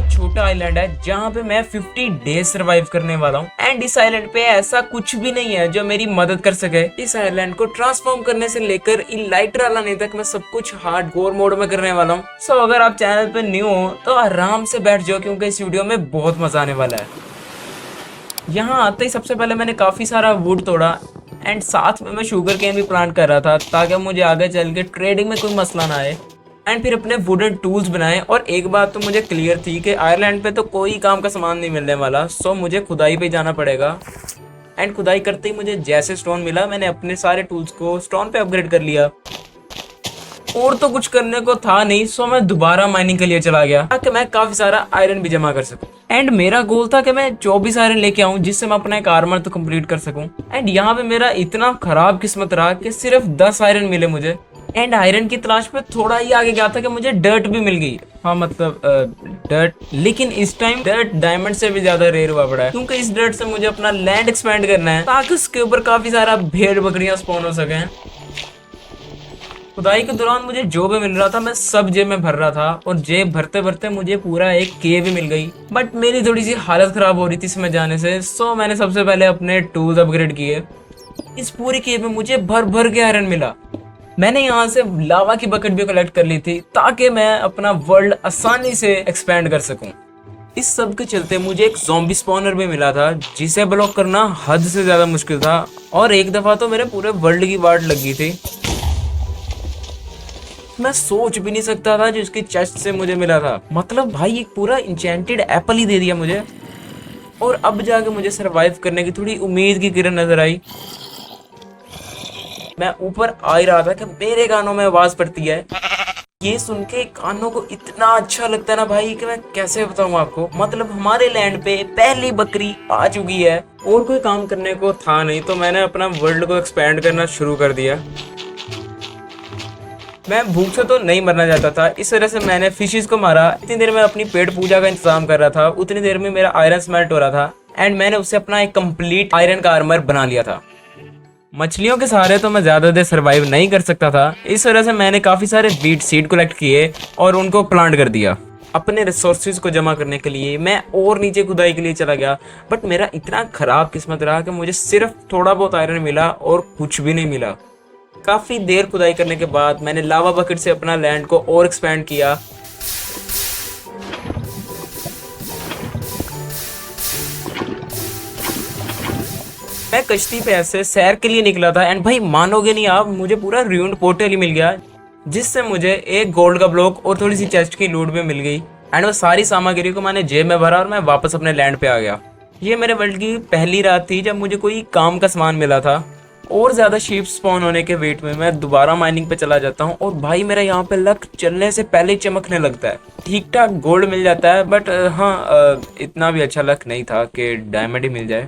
बहुत छोटा आइलैंड है जहाँ पे मैं 50 डेज सरवाइव करने वाला हूँ। एंड इस आइलैंड पे ऐसा कुछ भी नहीं है जो मेरी मदद कर सके। इस आइलैंड को ट्रांसफॉर्म करने से लेकर इलाइट्रा लाने तक मैं सब कुछ हार्डकोर मोड में करने वाला हूँ। सो अगर आप चैनल पे न्यू हो तो आराम से बैठ जाओ क्योंकि इस वीडियो में बहुत मजा आने वाला है। यहाँ आते ही सबसे पहले मैंने काफी सारा वुड तोड़ा एंड साथ में मैं शुगर केन भी प्लांट कर रहा था ताकि मुझे आगे चल के ट्रेडिंग में कोई मसला ना आए। एंड फिर अपने वुडन टूल्स बनाए और एक बात तो मुझे क्लियर थी कि आयरलैंड पे तो कोई काम का सामान नहीं मिलने वाला। सो मुझे खुदाई पे जाना पड़ेगा। एंड खुदाई करते ही मुझे जैसे स्टोन मिला मैंने अपने सारे टूल्स को स्टोन पे अपग्रेड कर लिया। और तो कुछ करने को था नहीं, सो मैं दोबारा माइनिंग के लिए चला गया ताकि मैं काफी सारा आयरन भी जमा कर सकूं। एंड मेरा गोल था कि मैं 24 आयरन लेके आऊं जिससे मैं अपना एक आर्मर तो कंप्लीट कर सकूं। एंड यहाँ पे मेरा इतना खराब किस्मत रहा कि सिर्फ 10 आयरन मिले मुझे। एंड आयरन की तलाश पे थोड़ा ही आगे गया था कि मुझे डर्ट भी मिल गई। हाँ मतलब डर्ट, लेकिन इस टाइम डर्ट डायमंड से भी ज्यादा रेयर हुआ पड़ा है क्योंकि इस डर्ट से मुझे अपना लैंड एक्सपेंड करना है ताकि उसके ऊपर काफी सारा भेड़ बकरियां स्पॉन हो सके। खुदाई के दौरान मुझे जो भी मिल रहा था मैं सब जेब में भर रहा था और जेब भरते भरते मुझे पूरा एक केव भी मिल गई। बट मेरी थोड़ी सी हालत खराब हो रही थी इसमें जाने से। सो मैंने सबसे पहले अपने टूल्स अपग्रेड किए। इस पूरी केव में मुझे भर भर के आयरन मिला। मैंने यहाँ से लावा की बकेट भी कलेक्ट कर ली थी ताकि मैं अपना वर्ल्ड आसानी से एक्सपैंड कर सकूं। इस सब के चलते मुझे एक ज़ॉम्बी स्पॉनर भी मिला था जिसे ब्लॉक करना हद से ज्यादा मुश्किल था और एक दफा तो मेरे पूरे वर्ल्ड की वाट लग गई थी। मैं सोच भी नहीं सकता था जो इसकी चेस्ट से मुझे मिला था। मतलब भाई एक पूरा इंचेंटेड एप्पल ही दे दिया मुझे। और अब जाके मुझे सरवाइव करने की थोड़ी उम्मीद की किरण नजर आई। मैं ऊपर आ ही रहा था कि मेरे कानों में आवाज पड़ती है। ये सुन के कानों को इतना अच्छा लगता है ना भाई कि मैं कैसे बताऊं आपको। मतलब हमारे लैंड पे पहली बकरी आ चुकी है और कोई काम करने को था नहीं तो मैंने अपना वर्ल्ड को एक्सपैंड करना शुरू कर दिया। मैं भूख से तो नहीं मरना चाहता था, इस वजह से मैंने फिशेस को मारा। इतनी देर में अपनी पेट पूजा का इंतजाम कर रहा था, उतनी देर में मेरा आयरन स्मेल्ट हो रहा था एंड मैंने उससे अपना एक कंप्लीट आयरन का आर्मर बना लिया था। मछलियों के सहारे तो मैं ज्यादा देर सरवाइव नहीं कर सकता था, इस वजह से मैंने काफी सारे वीट सीड कलेक्ट किए और उनको प्लांट कर दिया। अपने रिसोर्सेज को जमा करने के लिए मैं और नीचे खुदाई के लिए चला गया। बट मेरा इतना खराब किस्मत रहा कि मुझे सिर्फ थोड़ा बहुत आयरन मिला और कुछ भी नहीं मिला। काफी देर खुदाई करने के बाद मैंने लावा बकेट से अपना लैंड को और एक्सपैंड किया। मैं कश्ती पे ऐसे सैर के लिए निकला था एंड भाई मानोगे नहीं आप, मुझे पूरा रूइंड पोर्टल ही मिल गया जिससे मुझे एक गोल्ड का ब्लॉक और थोड़ी सी चेस्ट की लूट भी मिल गई। एंड वो सारी सामग्री को मैंने जेब में भरा और मैं वापस अपने लैंड पे आ गया। ये मेरे वर्ल्ड की पहली रात थी जब मुझे कोई काम का सामान मिला था। और ज्यादा शीप स्पॉन होने के वेट में मैं दोबारा माइनिंग पे चला जाता हूँ और भाई मेरा यहाँ पे लक चलने से पहले ही चमकने लगता है। ठीक ठाक गोल्ड मिल जाता है बट हाँ इतना भी अच्छा लक नहीं था कि डायमंड ही मिल जाए।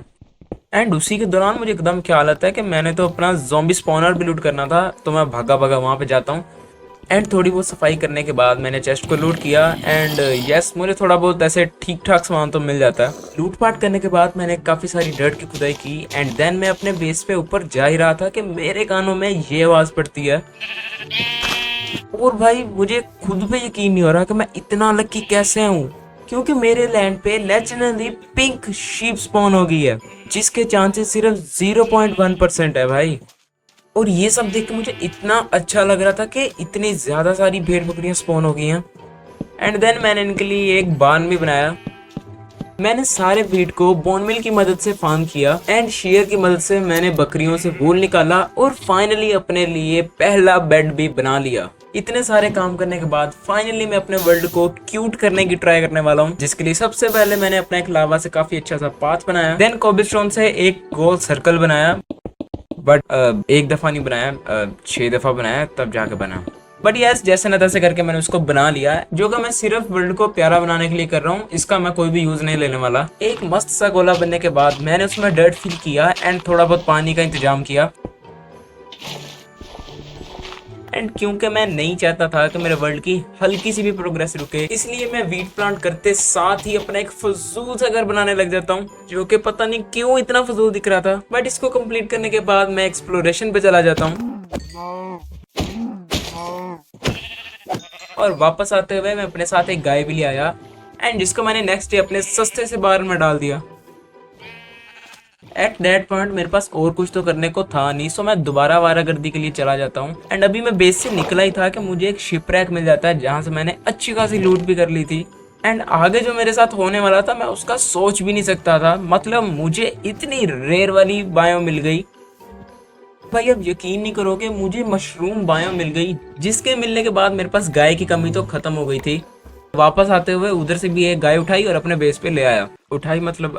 एंड उसी के दौरान मुझे एकदम ख्याल आता है कि मैंने तो अपना ज़ॉम्बी स्पॉनर भी लूट करना था, तो मैं भागा भागा वहाँ पे जाता हूँ। एंड थोड़ी बहुत सफाई करने के बाद मैंने चेस्ट को लूट किया एंड यस मुझे थोड़ा बहुत ऐसे ठीक ठाक सामान तो मिल जाता है। लूटपाट करने के बाद मैंने काफ़ी सारी डर्ट की खुदाई की एंड देन मैं अपने बेस पे ऊपर जा ही रहा था कि मेरे कानों में ये आवाज़ पड़ती है। और भाई मुझे खुद पे यकीन नहीं हो रहा कि मैं इतना लकी कैसे हूँ, क्योंकि मेरे लैंड पे नेचुरली पिंक शीप स्पॉन हो गई है जिसके चांसेस सिर्फ 0.1% है भाई। और ये सब देख के मुझे इतना अच्छा लग रहा था कि इतनी ज्यादा सारी भेड़ बकरियां स्पॉन हो गई हैं। एंड देन मैंने इनके लिए एक बार्न भी बनाया। मैंने सारे वीट को बोन मिल की मदद से फार्म किया एंड शेयर की मदद से मैंने बकरियों से वूल निकाला और फाइनली अपने लिए पहला बेड भी बना लिया। इतने सारे काम करने के बाद फाइनली मैं अपने वर्ल्ड को क्यूट करने की ट्राई करने वाला हूँ, जिसके लिए सबसे पहले मैंने अपना एक लावा से काफी अच्छा सा पाथ बनाया। देन कोबलस्टोन से एक गोल सर्कल बनाया बट एक दफा नहीं बनाया, 6 दफा बनाया तब जाके बना। बट यस जैसे न तैसे करके मैंने उसको बना लिया है, जो कि मैं सिर्फ वर्ल्ड को प्यारा बनाने के लिए कर रहा हूँ। इसका मैं कोई भी यूज नहीं लेने वाला। एक मस्त सा गोला बनने के बाद मैंने उसमें डर्ट फिल किया एंड थोड़ा बहुत पानी का इंतजाम किया। एंड क्योंकि मैं नहीं चाहता था कि मेरे वर्ल्ड की हल्की सी भी प्रोग्रेस रुके, इसलिए मैं वीट प्लांट करते साथ ही अपना एक फजूल सा घर बनाने लग जाता हूँ, जो कि पता नहीं क्यों इतना फजूल दिख रहा था। बट इसको कंप्लीट करने के बाद मैं एक्सप्लोरेशन पे चला जाता हूँ और वापस आते हुए मैं अपने साथ एक गाय भी ले आया। एंड जिसको मैंने नेक्स्ट डे अपने सस्ते से बार में डाल दिया। एट दैट पॉइंट मेरे पास और कुछ तो करने को था नहीं, सो मैं दोबारा वारागर्दी के लिए चला जाता हूँ। एंड अभी मैं बेस से निकला ही था कि मुझे एक शिपरैक मिल जाता है जहाँ से मैंने अच्छी खासी लूट भी कर ली थी। एंड आगे जो मेरे साथ होने वाला था मैं उसका सोच भी नहीं सकता था। मतलब मुझे इतनी रेयर वाली बायो मिल गई भाई, अब यकीन नहीं करोगे, मुझे मशरूम बायो मिल गई, जिसके मिलने के बाद मेरे पास गाय की कमी तो खत्म हो गई थी। वापस आते हुए उधर से भी एक गाय उठाई और अपने बेस पे ले आया। उठाई मतलब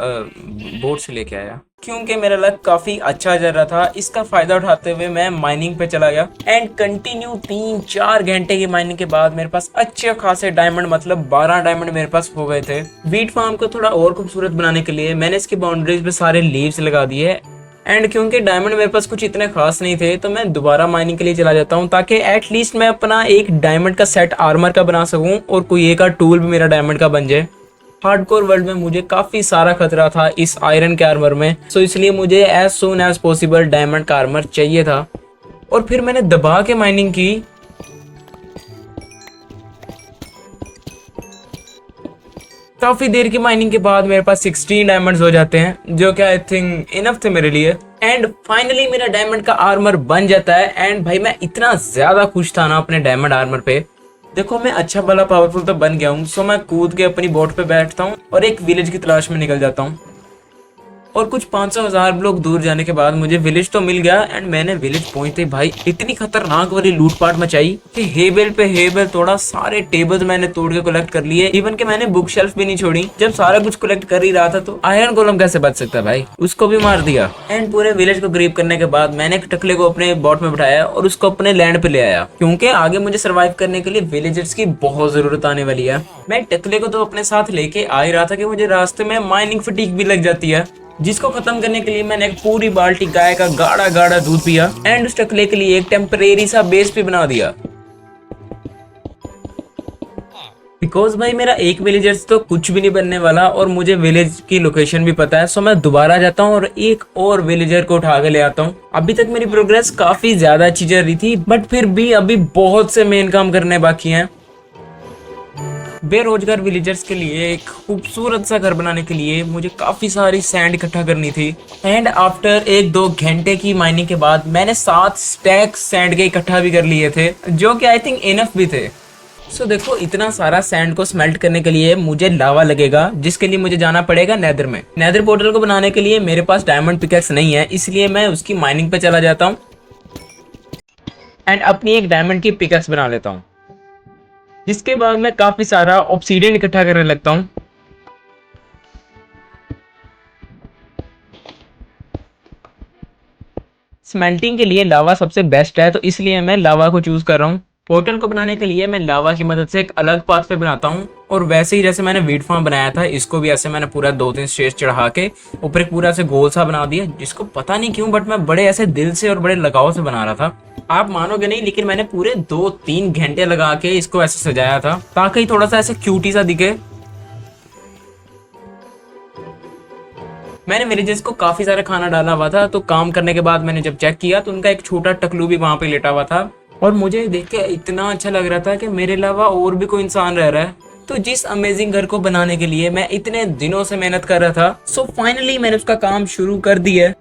बोट से लेके आया, क्योंकि मेरा लक काफी अच्छा चल रहा था। इसका फायदा उठाते हुए मैं माइनिंग पे चला गया एंड कंटिन्यू 3-4 घंटे की माइनिंग के बाद मेरे पास अच्छे खासे डायमंड, मतलब 12 डायमंड मेरे पास हो गए थे। वीट फार्म को थोड़ा और खूबसूरत बनाने के लिए मैंने इसकी बाउंड्रीज पे सारे लीव्स लगा दिए। एंड क्योंकि डायमंड मेरे पास कुछ इतने खास नहीं थे तो मैं दोबारा माइनिंग के लिए चला जाता हूँ, ताकि एटलीस्ट मैं अपना एक डायमंड का सेट आर्मर का बना सकूँ और कोई एक टूल भी मेरा डायमंड का बन जाए। हार्डकोर वर्ल्ड में मुझे काफी सारा खतरा था इस आयरन के आर्मर में, सो इसलिए मुझे as soon as possible diamond का आर्मर चाहिए था। और फिर मैंने दबा के माइनिंग की। काफी देर की माइनिंग के बाद मेरे पास 16 डायमंड्स हो जाते हैं, जो कि आई थिंक इनफ थे मेरे लिए। एंड फाइनली मेरा डायमंड का आर्मर बन जाता है। एंड भाई मैं इतना ज्यादा खुश था ना अपने डायमंड आर्मर पे। देखो मैं अच्छा भला पावरफुल तो बन गया हूँ, सो मैं कूद के अपनी बोट पे बैठता हूँ और एक विलेज की तलाश में निकल जाता हूँ। और कुछ 500,000 ब्लॉक दूर जाने के बाद मुझे विलेज तो मिल गया। एंड मैंने विलेज पहुंचते भाई इतनी खतरनाक वाली लूटपाट मचाई कि हेबेल पे हेबेल तोड़ा, सारे टेबल्स मैंने तोड़ के कलेक्ट कर लिए, इवन के मैंने बुक शेल्फ भी नहीं छोड़ी। जब सारा कुछ कलेक्ट कर ही रहा था तो आयरन गोलम कैसे बच सकता है भाई, उसको भी मार दिया। एंड पूरे विलेज को ग्रीप करने के बाद मैंने एक टकले को अपने बोट में बिठाया और उसको अपने लैंड पे ले आया, क्योंकि आगे मुझे सर्वाइव करने के लिए विलेजर्स की बहुत जरूरत आने वाली है। मैं टकले को तो अपने साथ लेके आ ही रहा था कि मुझे रास्ते में माइनिंग फटीक भी लग जाती है, जिसको खत्म करने के लिए मैंने एक पूरी बाल्टी गाय का गाढ़ा गाढ़ा दूध पिया एंड उस टकले के लिए एक टेम्परेरी सा बेस भी बना दिया। बिकॉज भाई मेरा एक विलेजर्स तो कुछ भी नहीं बनने वाला और मुझे विलेज की लोकेशन भी पता है, सो मैं दोबारा जाता हूँ और एक और विलेजर को उठा के ले आता हूँ। अभी तक मेरी प्रोग्रेस काफी ज्यादा अच्छी चल रही थी, बट फिर भी अभी बहुत से मेन काम करने बाकी हैं। बेरोजगार विलेजर्स के लिए एक खूबसूरत सा घर बनाने के लिए मुझे काफी सारी सैंड इकट्ठा करनी थी। एंड आफ्टर 1-2 घंटे की माइनिंग के बाद मैंने 7 स्टैक सैंड के इकट्ठा भी कर लिए थे, जो कि आई थिंक इनफ भी थे। सो देखो इतना सारा सैंड को स्मेल्ट करने के लिए मुझे लावा लगेगा, जिसके लिए मुझे जाना पड़ेगा नेदर में। नेदर पोर्टल को बनाने के लिए मेरे पास डायमंड पिकैक्स नहीं है, इसलिए मैं उसकी माइनिंग पे चला जाता हूँ एंड अपनी एक डायमंड की पिकैक्स बना लेता हूँ, जिसके बाद मैं काफी सारा ऑब्सीडियन इकट्ठा करने लगता हूँ। स्मेल्टिंग के लिए लावा सबसे बेस्ट है, तो इसलिए मैं लावा को चूज कर रहा हूँ। पोर्टल को बनाने के लिए मैं लावा की मदद से एक अलग पाथ पे बनाता हूँ, और वैसे ही जैसे मैंने वीट फार्म बनाया था, इसको भी ऐसे मैंने पूरा 2-3 स्टेज चढ़ा के ऊपर एक पूरा ऐसे गोल सा बना दिया, जिसको पता नहीं क्यों बट मैं बड़े ऐसे दिल से और बड़े लगाव से बना रहा था। आप मानोगे नहीं, लेकिन मैंने पूरे 2-3 घंटे लगा के इसको ऐसे सजाया था ताकि थोड़ा सा ऐसे क्यूटी सा दिखे। मैंने विलेजेस को काफी सारा खाना डाला हुआ था, तो काम करने के बाद मैंने जब चेक किया तो उनका एक छोटा टकलू भी वहां पे लेटा हुआ था, और मुझे देख के इतना अच्छा लग रहा था कि मेरे अलावा और भी कोई इंसान रह रहा है। तो जिस अमेजिंग घर को बनाने के लिए मैं इतने दिनों से मेहनत कर रहा था, सो फाइनली मैंने उसका काम शुरू कर दिया।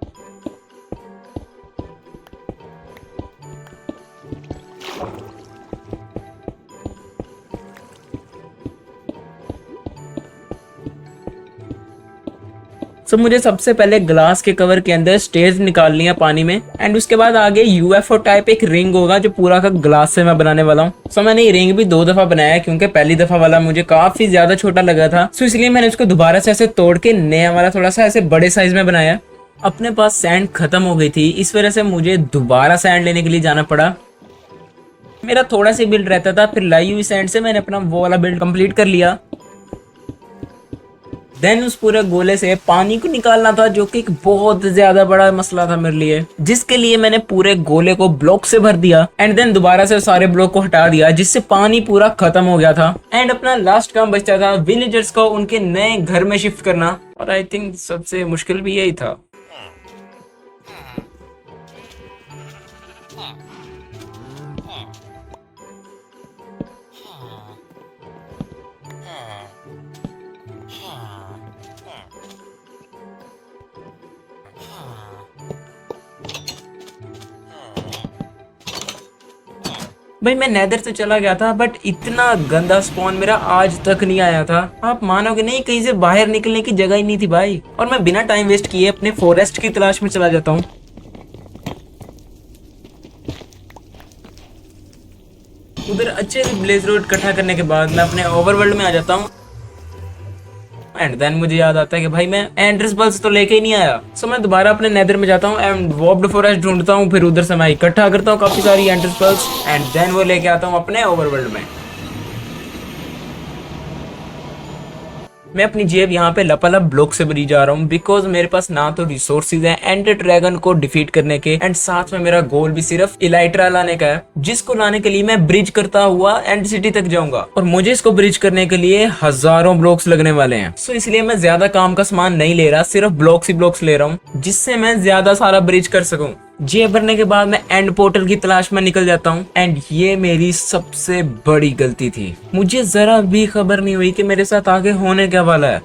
सो मुझे सबसे पहले ग्लास के कवर के अंदर स्टेज निकाल लिया पानी में, एंड उसके बाद आगे यूएफओ टाइप एक रिंग होगा जो पूरा का ग्लास से मैं बनाने वाला हूँ। सो मैंने ये रिंग भी 2 दफा बनाया, क्योंकि पहली दफा वाला मुझे काफी ज्यादा छोटा लगा था, सो इसलिए मैंने उसको दोबारा से ऐसे तोड़ के नया वाला थोड़ा सा ऐसे बड़े साइज में बनाया। अपने पास सैंड खत्म हो गई थी, इस वजह से मुझे दोबारा सैंड लेने के लिए जाना पड़ा। मेरा थोड़ा सा बिल्ड रहता था, फिर लाई हुई सैंड से मैंने अपना वो वाला बिल्ड कंप्लीट कर लिया। देन उस पूरे गोले से पानी को निकालना था, जो कि एक बहुत ज्यादा बड़ा मसला था मेरे लिए, जिसके लिए मैंने पूरे गोले को ब्लॉक से भर दिया एंड देन दोबारा से सारे ब्लॉक को हटा दिया, जिससे पानी पूरा खत्म हो गया था। एंड अपना लास्ट काम बचता था विलेजर्स को उनके नए घर में शिफ्ट करना, और आई थिंक सबसे मुश्किल भी यही था। भाई मैं नेदर तो चला गया था बट इतना गंदा स्पॉन मेरा आज तक नहीं आया था। आप मानोगे नहीं, कहीं से बाहर निकलने की जगह ही नहीं थी भाई। और मैं बिना टाइम वेस्ट किए अपने फॉरेस्ट की तलाश में चला जाता हूँ। उधर अच्छे से ब्लेज रोड इकट्ठा करने के बाद मैं अपने ओवरवर्ल्ड में आ जाता हूँ। एंड देन मुझे याद आता है कि भाई मैं एंड्रेस पल्स तो लेके ही नहीं आया। सो मैं दोबारा अपने नेदर में जाता हूँ एंड वॉर्प्ड फॉरेस्ट ढूंढता हूँ। फिर उधर से मैं इकट्ठा करता हूँ काफी सारी एंड्रेस पल्स एंड देन वो लेके आता हूँ अपने ओवरवर्ल्ड में। मैं अपनी जेब यहाँ पे लपालप ब्लॉक से भरी जा रहा हूँ बिकॉज मेरे पास ना तो रिसोर्सेज हैं एंडर ड्रैगन को डिफीट करने के, एंड साथ में मेरा गोल भी सिर्फ इलाइट्रा लाने का है, जिसको लाने के लिए मैं ब्रिज करता हुआ एंड सिटी तक जाऊंगा। और मुझे इसको ब्रिज करने के लिए हजारों ब्लॉक्स लगने वाले हैं। सो इसलिए मैं ज्यादा काम का सामान नहीं ले रहा, सिर्फ ब्लॉक्स ही ब्लॉक्स ले रहा हूँ जिससे मैं ज्यादा सारा ब्रिज कर सकूं। जेब भरने के बाद मैं एंड पोर्टल की तलाश में निकल जाता हूँ एंड ये मेरी सबसे बड़ी गलती थी। मुझे जरा भी खबर नहीं हुई कि मेरे साथ आगे होने क्या वाला है।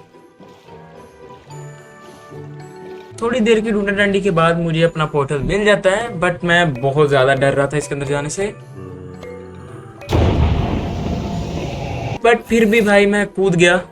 थोड़ी देर की ढूंढा डंडी के बाद मुझे अपना पोर्टल मिल जाता है बट मैं बहुत ज्यादा डर रहा था इसके अंदर जाने से। बट फिर भी भाई मैं कूद गया।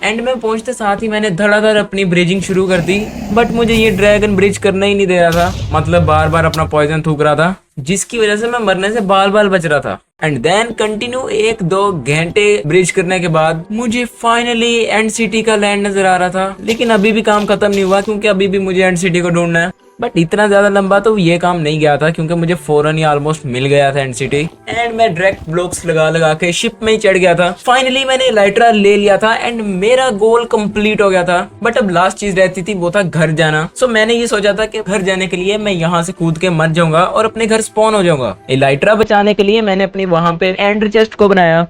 एंड में पहुंचते साथ ही मैंने धड़ाधड़ अपनी ब्रिजिंग शुरू कर दी। बट मुझे ये ड्रैगन ब्रिज करना ही नहीं दे रहा था, मतलब बार बार अपना पॉइजन थूक रहा था, जिसकी वजह से मैं मरने से बाल बाल बच रहा था। एंड देन कंटिन्यू 1-2 घंटे ब्रिज करने के बाद मुझे फाइनली एंड सिटी का लैंड नजर आ रहा था। लेकिन अभी भी काम खत्म नहीं हुआ क्योंकि अभी भी मुझे एंड सिटी को ढूंढना है। बट इतना ज्यादा लंबा तो ये काम नहीं गया था क्योंकि मुझे फौरन ही ऑलमोस्ट मिल गया था एंड सिटी। एंड मैं डायरेक्ट ब्लॉक्स लगा लगा के शिप में ही चढ़ गया था। फाइनली मैंने इलाइट्रा ले लिया था एंड मेरा गोल कंप्लीट हो गया था। बट अब लास्ट चीज रहती थी, वो था घर जाना। सो मैंने ये सोचा था कि घर जाने के लिए मैं यहाँ से कूद के मर जाऊंगा और अपने घर स्पॉन हो जाऊंगा। इलाइट्रा बचाने के लिए मैंने अपनी वहां पे एंड चेस्ट को बनाया।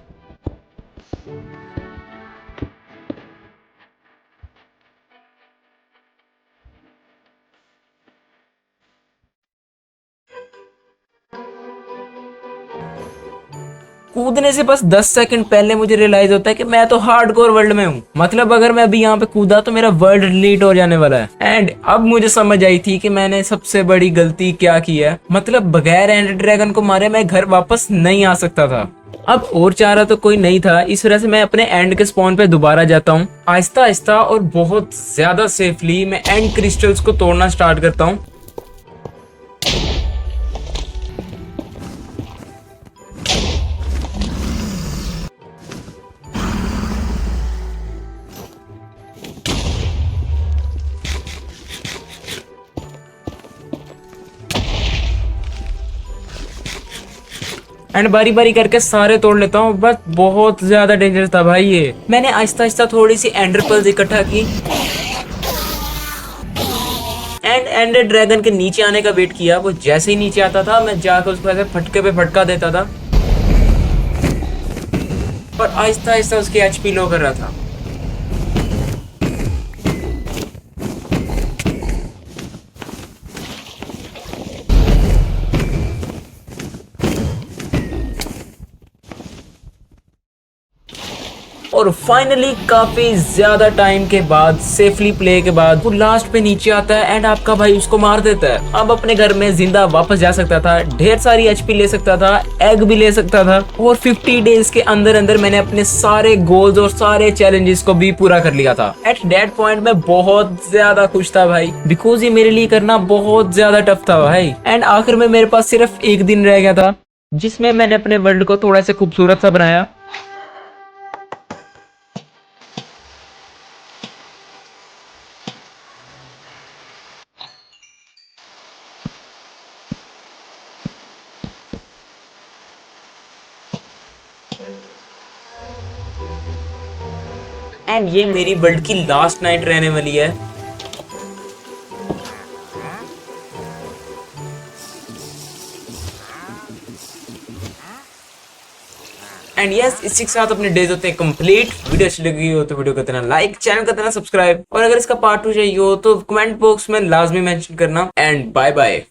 कूदने से बस 10 सेकंड पहले मुझे रियलाइज होता है कि मैं तो हार्डकोर वर्ल्ड में हूँ। मतलब अगर मैं अभी यहाँ पे कूदा तो मेरा वर्ल्ड डिलीट हो जाने वाला है। एंड अब मुझे समझ आई थी कि मैंने सबसे बड़ी गलती क्या की है। मतलब बगैर एंड ड्रैगन को मारे मैं घर वापस नहीं आ सकता था। अब और चारा तो कोई नहीं था, इस वजह से मैं अपने एंड के स्पॉन पे दोबारा जाता हूँ। आहिस्ता आहिस्ता और बहुत ज्यादा सेफली मैं एंड क्रिस्टल्स को तोड़ना स्टार्ट करता हूँ। एंड बारी बारी करके सारे तोड़ लेता हूँ। बस बहुत ज्यादा डेंजर था भाई ये। मैंने आहिस्ता आहिस्ता थोड़ी सी एंडर पर्ल्स इकट्ठा की एंड एंडर ड्रैगन के नीचे आने का वेट किया। वो जैसे ही नीचे आता था मैं जाकर उसको ऐसे फटके पे फटका देता था और आहिस्ता आहिस्ता उसकी एचपी लो कर रहा था। और फाइनली काफी ज्यादा टाइम के बाद सेफली प्ले के बाद वो लास्ट पे नीचे आता है एंड आपका भाई उसको मार देता है। अब अपने घर में जिंदा वापस जा सकता था, ढेर सारी एचपी ले सकता था, एग भी ले सकता था और 50 डेज के अंदर अंदर मैंने अपने सारे गोल्स और सारे चैलेंजेस को भी पूरा कर लिया था। एट दैट पॉइंट मैं बहुत ज्यादा खुश था भाई, बिकॉज ये मेरे लिए करना बहुत ज्यादा टफ था भाई। एंड आखिर में मेरे पास सिर्फ एक दिन रह गया था जिसमें मैंने अपने वर्ल्ड को थोड़ा सा खूबसूरत सा बनाया। एंड ये मेरी वर्ल्ड की लास्ट नाइट रहने वाली है। एंड यस, इसी के साथ अपने डेज होते हैं कंप्लीट। वीडियो अच्छी लगी हो तो वीडियो को देना लाइक, चैनल को देना सब्सक्राइब, और अगर इसका पार्ट 2 चाहिए हो तो कमेंट बॉक्स में लाजमी मेंशन करना। And bye bye.